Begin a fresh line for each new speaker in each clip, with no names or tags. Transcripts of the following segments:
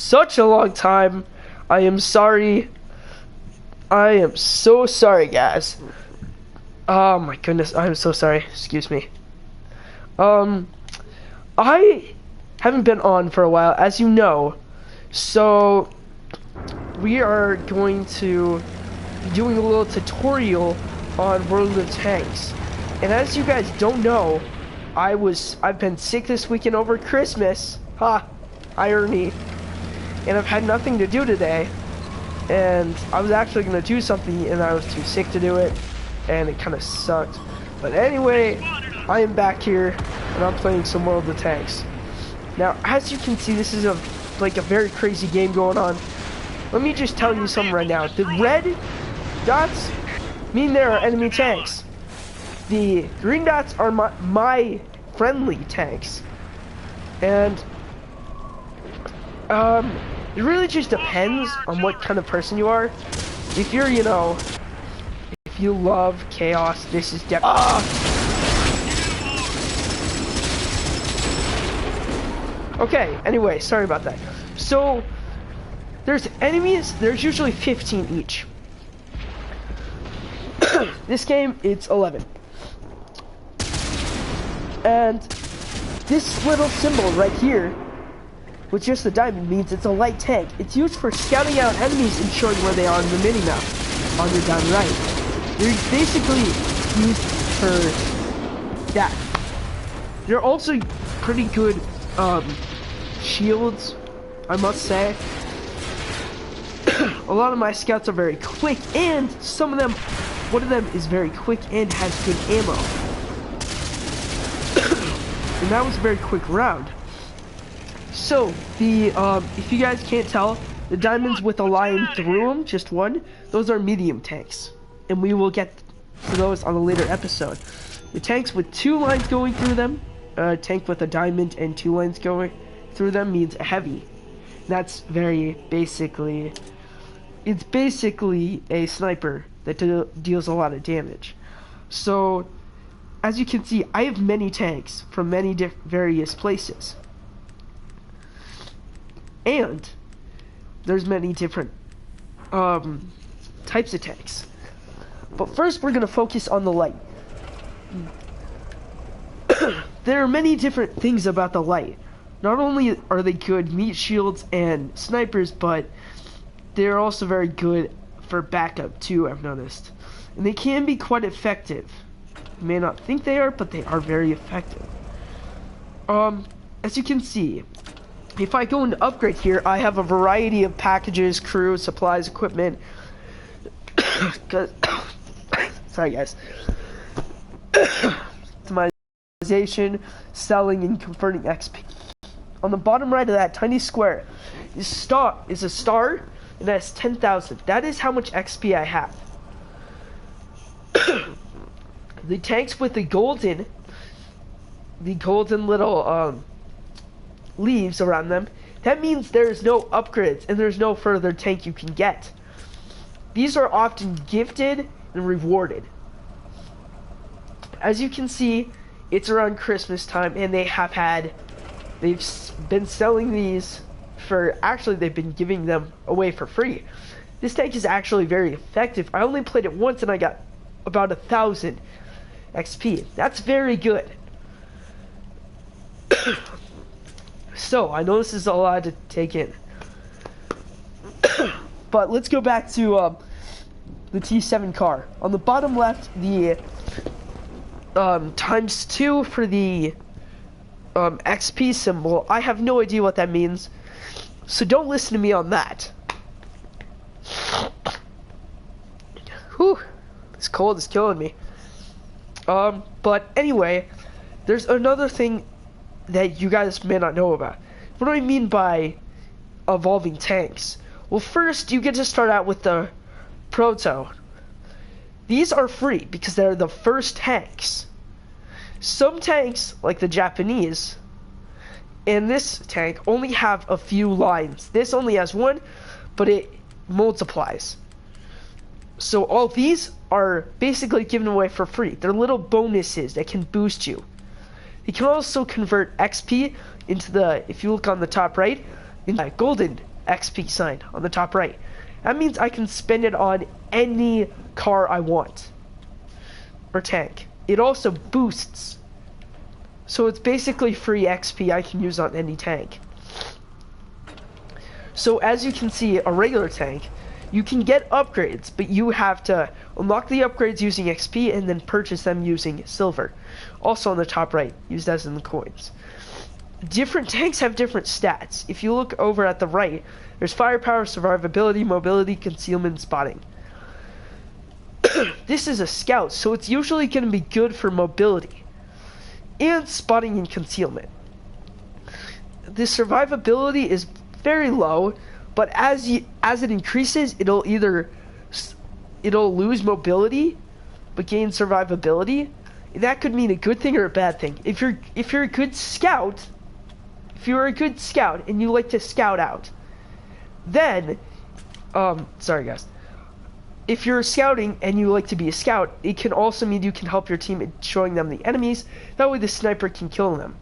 such a long time. I am sorry. I am so sorry, guys. Oh my goodness, I am so sorry. Excuse me. I haven't been on for a while, as you know. So we are going to be doing a little tutorial on World of Tanks. And as you guys don't know, I've been sick this weekend over Christmas. Ha! Irony. And I've had nothing to do today. And I was actually gonna do something and I was too sick to do it. And it kinda sucked. But anyway, I am back here and I'm playing some World of Tanks. Now, as you can see, this is a very crazy game going on. Let me just tell you something right now. The red dots mean there are enemy tanks. The green dots are my friendly tanks. And it really just depends on what kind of person you are. If you're, you know, if you love chaos, this is Okay, anyway, sorry about that. So, there's enemies, there's usually 15 each. This game, it's 11. And this little symbol right here, with just the diamond, means it's a light tank. It's used for scouting out enemies and showing where they are in the minimap on your down right. They're basically used for that. They're also pretty good shields, I must say. A lot of my scouts are very quick, and one of them is very quick and has good ammo. And that was a very quick round. So, if you guys can't tell, the diamonds with a line through them, just one, those are medium tanks. And we will get to those on a later episode. The tanks with 2 lines going through them, a tank with a diamond and 2 lines going through them means a heavy. That's it's basically a sniper that deals a lot of damage. So, as you can see, I have many tanks from many various places. And there's many different types of tanks. But first we're going to focus on the light. There are many different things about the light. Not only are they good meat shields and snipers, but they're also very good for backup too, I've noticed. And they can be quite effective. You may not think they are, but they are very effective. As you can see, if I go into upgrade here, I have a variety of packages, crew, supplies, equipment. Sorry guys. Optimization, selling, and converting XP. On the bottom right of that tiny square is a star, and that's 10,000. That is how much XP I have. The tanks with the golden little leaves around them, that means there's no upgrades and there's no further tank you can get. These are often gifted and rewarded. As you can see, it's around Christmas time, and they've been selling these they've been giving them away for free. This tank is actually very effective. I only played it once and I got about 1,000 XP. That's very good. So, I know this is a lot to take in. But let's go back to the T7 car. On the bottom left, the ×2 for the XP symbol. I have no idea what that means, so don't listen to me on that. Whew, this cold is killing me. But anyway, there's another thing that you guys may not know about. What do I mean by evolving tanks? Well, first you get to start out with the Proto. These are free because they're the first tanks. Some tanks, like the Japanese, and this tank only have a few lines. This only has one, but it multiplies. So all these are basically given away for free. They're little bonuses that can boost you. You can also convert XP into if you look on the top right, into golden XP sign on the top right. That means I can spend it on any car I want. Or tank. It also boosts. So it's basically free XP I can use on any tank. So as you can see, a regular tank, you can get upgrades, but you have to unlock the upgrades using XP and then purchase them using silver. Also on the top right, used as in the coins. Different tanks have different stats. If you look over at the right, there's firepower, survivability, mobility, concealment, spotting. This is a scout, so it's usually going to be good for mobility and spotting and concealment. The survivability is very low, but as it increases, it'll lose mobility but gain survivability. That could mean a good thing or a bad thing. If you're a good scout, and you like to scout out, then sorry guys. If you're scouting and you like to be a scout, it can also mean you can help your team in showing them the enemies. That way the sniper can kill them.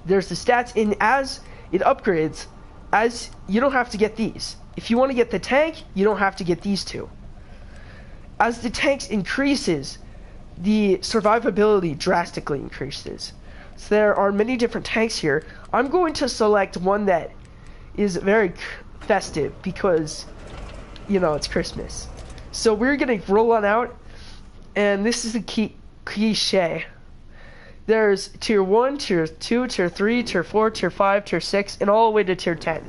There's the stats, and as it upgrades, as you don't have to get these. If you want to get the tank, you don't have to get these two. As the tanks increases, the survivability drastically increases. So there are many different tanks here. I'm going to select one that is very festive because, you know, it's Christmas. So we're going to roll on out, and this is a cliche. There's tier 1, tier 2, tier 3, tier 4, tier 5, tier 6, and all the way to tier 10.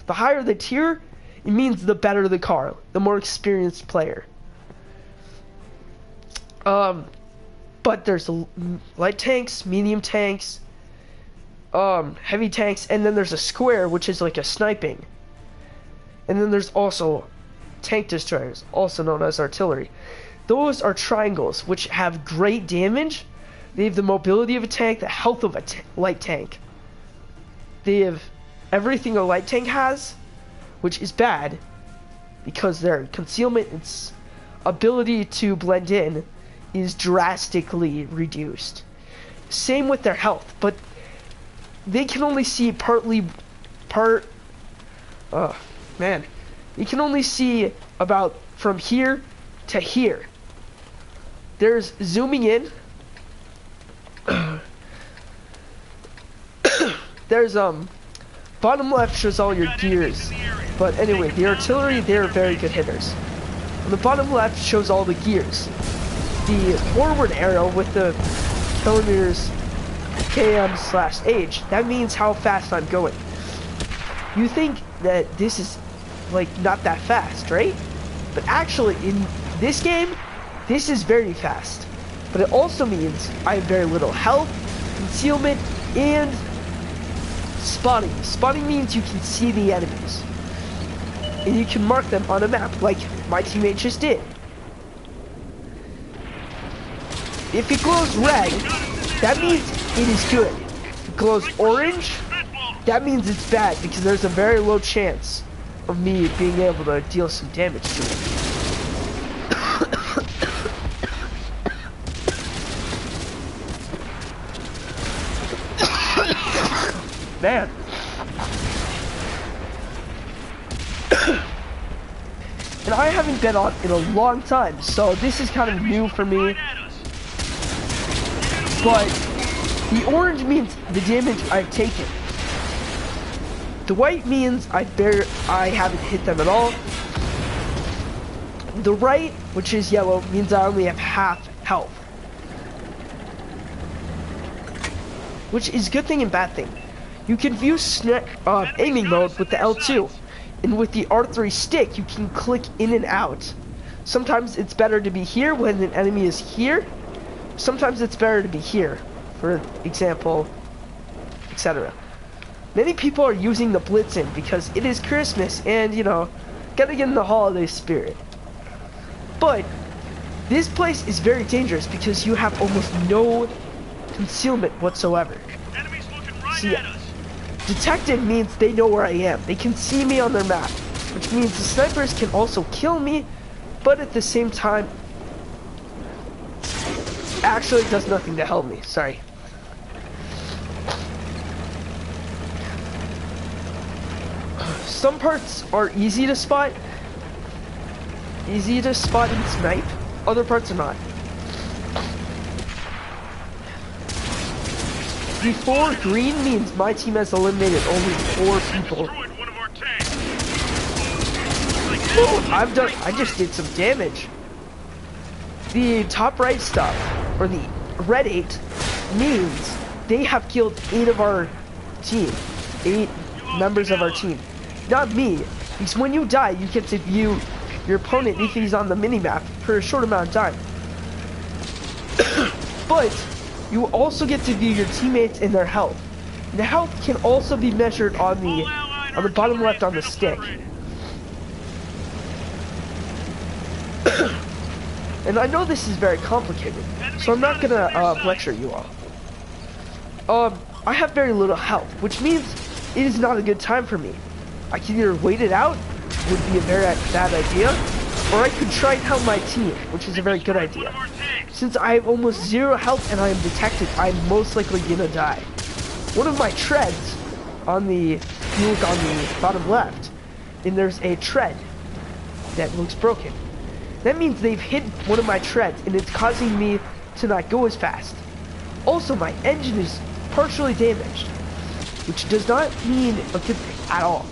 The higher the tier, it means the better the car, the more experienced player. But there's light tanks, medium tanks, heavy tanks, and then there's a square, which is like a sniping. And then there's also tank destroyers, also known as artillery. Those are triangles, which have great damage. They have the mobility of a tank, the health of a light tank. They have everything a light tank has, which is bad, because their concealment and ability to blend in is drastically reduced. Same with their health, but they can only see you can only see about from here to here. There's zooming in. There's bottom left shows all your gears, but anyway, the artillery, they're very good hitters. On the bottom left shows all the gears. The forward arrow with the kilometers km/h, that means how fast I'm going. You think that this is like not that fast, right? But actually in this game, this is very fast. But it also means I have very little health, concealment, and spotting. Spotting means you can see the enemies. And you can mark them on a map, like my teammate just did. If it glows red, that means it is good. If it glows orange, that means it's bad, because there's a very low chance of me being able to deal some damage to it. Man. And I haven't been on in a long time, so this is kind of new for me. But the orange means the damage I've taken. The white means I haven't hit them at all. The right, which is yellow, means I only have half health. Which is good thing and bad thing. You can view aiming mode with the L2. And with the R3 stick, you can click in and out. Sometimes it's better to be here when an enemy is here. Sometimes it's better to be here, for example, etc. Many people are using the Blitzen because it is Christmas and, you know, gotta get in the holiday spirit. But this place is very dangerous because you have almost no concealment whatsoever. So yeah, detected means they know where I am. They can see me on their map, which means the snipers can also kill me, but at the same time, actually does nothing to help me. Sorry. some parts are easy to spot and snipe. Other parts are not. Before green means my team has eliminated only 4 people. Ooh, I just did some damage. The top right stuff, or the red 8, means they have killed 8 of our team. 8 members of our team. Not me, because when you die, you get to view your opponent if he's on the minimap for a short amount of time. But you also get to view your teammates and their health. The health can also be measured on the bottom left on the stick. And I know this is very complicated, so I'm not gonna lecture you all. I have very little health, which means it is not a good time for me. I can either wait it out, would be a very bad idea, or I could try and help my team, which is a very good idea. Since I have almost 0 health and I am detected, I'm most likely gonna die. One of my treads on the, if you look on the bottom left, and there's a tread that looks broken. That means they've hit one of my treads and it's causing me to not go as fast. Also, my engine is partially damaged, which does not mean a good thing at all.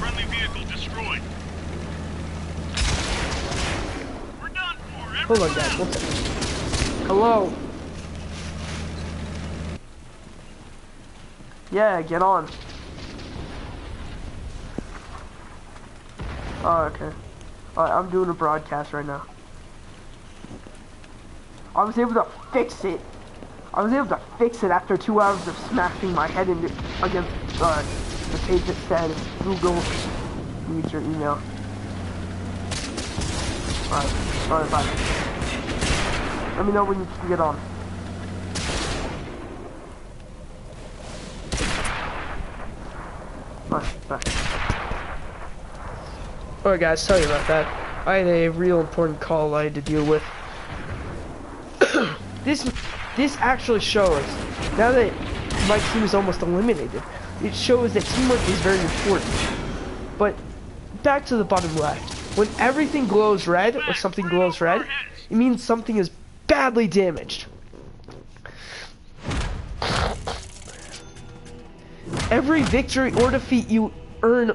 Friendly vehicle destroyed. We're done for.
Hold on, guys. One second. Hello. Yeah, get on. Oh, okay. Alright, I'm doing a broadcast right now. I was able to fix it. I was able to fix it after 2 hours of smashing my head into against the page that said Google needs your email. Alright, sorry about it. Let me know when you can get on. Bye. Alright guys, sorry about that. I had a real important call I had to deal with. This actually shows, now that my team is almost eliminated, it shows that teamwork is very important. But back to the bottom left. When everything glows red, or something glows red, it means something is badly damaged. Every victory or defeat you earn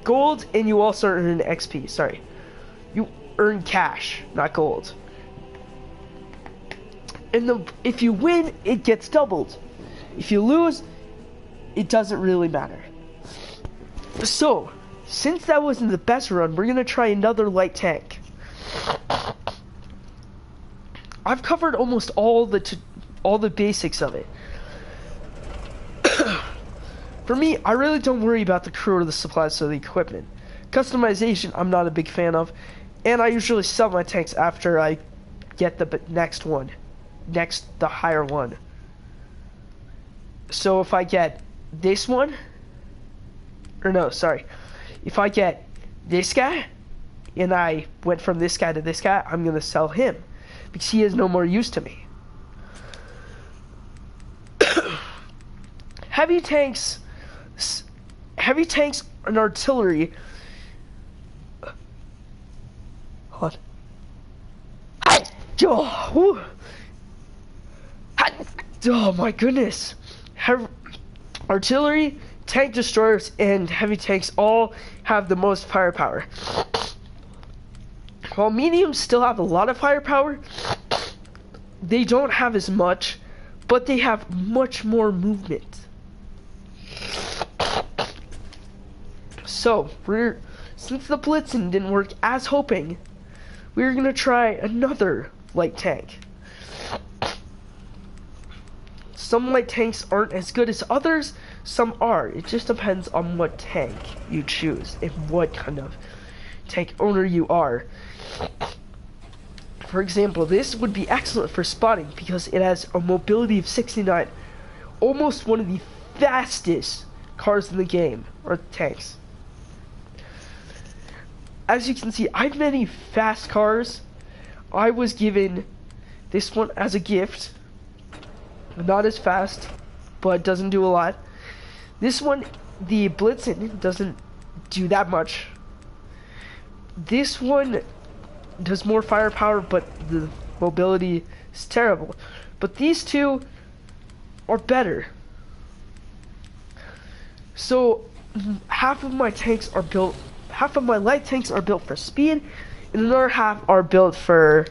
gold, and you also earn XP, sorry. You earn cash, not gold. And if you win, it gets doubled. If you lose, it doesn't really matter. So, since that wasn't the best run, we're gonna try another light tank. I've covered almost all the basics of it. For me, I really don't worry about the crew or the supplies or the equipment. Customization, I'm not a big fan of, and I usually sell my tanks after I get the next one. The higher one. So if I get this one, or no, sorry, if I get this guy, and I went from this guy to this guy, I'm gonna sell him, because he has no more use to me. Heavy tanks and artillery. Hold on. Oh my goodness. Artillery, tank destroyers, and heavy tanks all have the most firepower. While mediums still have a lot of firepower, they don't have as much, but they have much more movement. So, since the blitzing didn't work as hoping, we're gonna try another light tank. Some light tanks aren't as good as others, some are. It just depends on what tank you choose and what kind of tank owner you are. For example, this would be excellent for spotting because it has a mobility of 69, almost one of the fastest cars in the game, or tanks. As you can see, I have many fast cars. I was given this one as a gift. Not as fast, but doesn't do a lot. This one the Blitzen doesn't do that much. This one does more firepower, but the mobility is terrible. But these two are better. So half of my tanks are built, half of my light tanks are built for speed, and another half are built for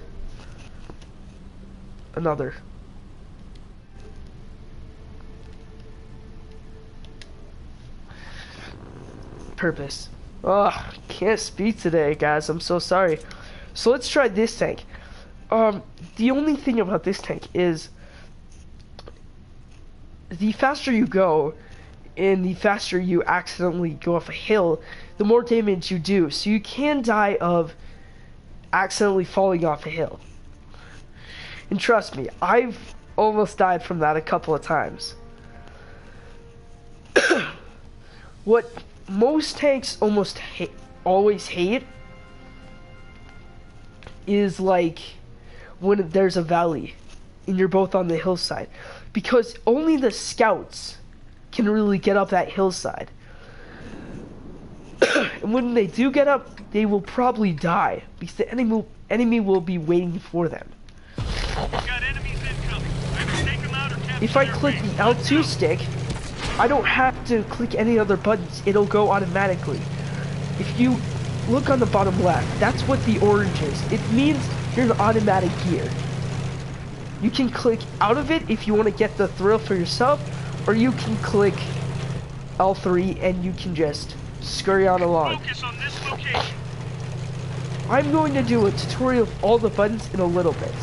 another. Purpose. Ugh, can't speak today, guys. I'm so sorry. So let's try this tank. The only thing about this tank is the faster you go and the faster you accidentally go off a hill, the more damage you do. So you can die of accidentally falling off a hill. And trust me, I've almost died from that a couple of times. What most tanks always hate is like when there's a valley and you're both on the hillside, because only the scouts can really get up that hillside. And when they do get up, they will probably die because the enemy will be waiting for them.
Got enemies incoming. Either take them out or capture
If I
their
click
base.
the L2 stick, I don't have to click any other buttons, it'll go automatically. If you look on the bottom left, that's what the orange is. It means you're in automatic gear. You can click out of it if you want to get the thrill for yourself, or you can click L3 and you can just scurry on along.
Focus on this location.
I'm going to do a tutorial of all the buttons in a little bit.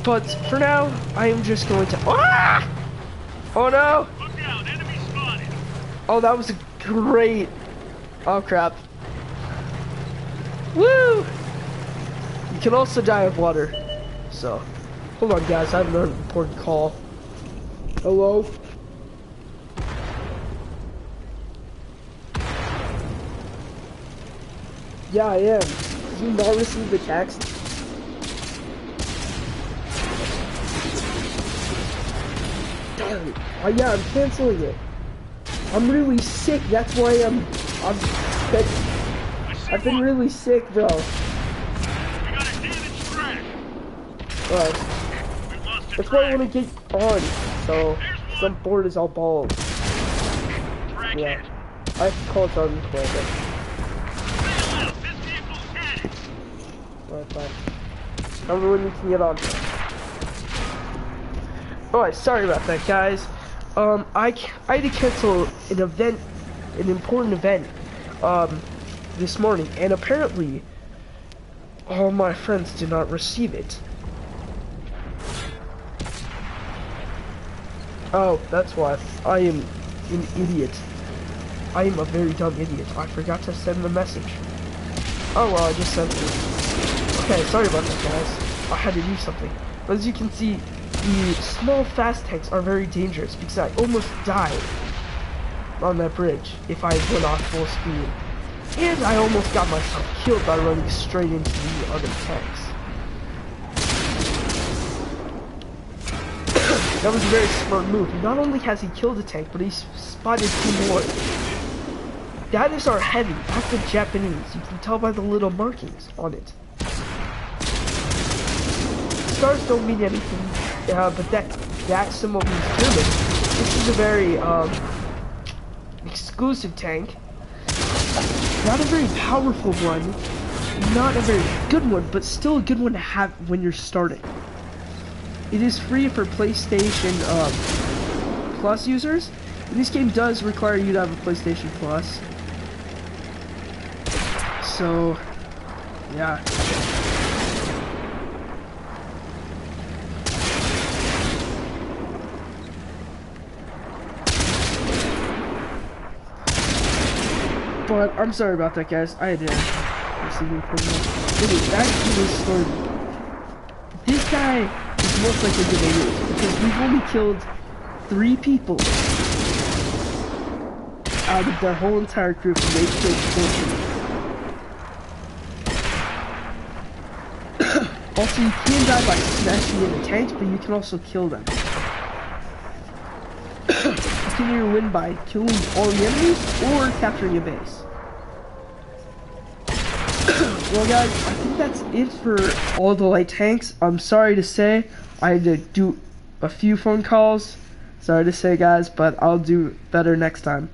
But for now, I am just going to... Ah! Oh no!
Look out, enemy spotted.
Oh, that was a great... Oh crap. Woo! You can also die of water. So, hold on guys, I have another important call. Hello? Yeah, I am. Did you not receive the text? Darn it. Yeah, I'm canceling it. I'm really sick, that's why I've been really sick, bro.
We got a damaged track.
Alright.
We've lost a
That's why I
track.
want to get on. So, some board is all balls.
Track
Yeah.
hit.
I have to call it on quick.
Bail out. This vehicle's hit.
Alright, fine. Tell me when we can get on. Alright, sorry about that, guys. I had to cancel an important event, this morning, and apparently, all my friends did not receive it. Oh, that's why. I am an idiot. I am a very dumb idiot. I forgot to send the message. Oh well, I just sent it. Okay, sorry about that, guys. I had to do something. As you can see, the small fast tanks are very dangerous because I almost died on that bridge if I went off full speed. And I almost got myself killed by running straight into the other tanks. That was a very smart move. Not only has he killed a tank, but he's spotted 2 more. That is our heavy. That's the Japanese. You can tell by the little markings on it. Stars don't mean anything, but that symbol means German. This is a very exclusive tank. Not a very powerful one, not a very good one, but still a good one to have when you're starting. It is free for PlayStation Plus users. And this game does require you to have a PlayStation Plus. So, yeah. But I'm sorry about that, guys. I had to receive important. Anyway, back to this story. This guy is most likely gonna lose because we've only killed 3 people out of their whole entire group, and they killed 14. Also, you can die by smashing into tanks, but you can also kill them. continue to win by killing all the enemies or capturing a base. Well guys, I think that's it for all the light tanks. I'm sorry to say I had to do a few phone calls. Sorry to say guys, but I'll do better next time.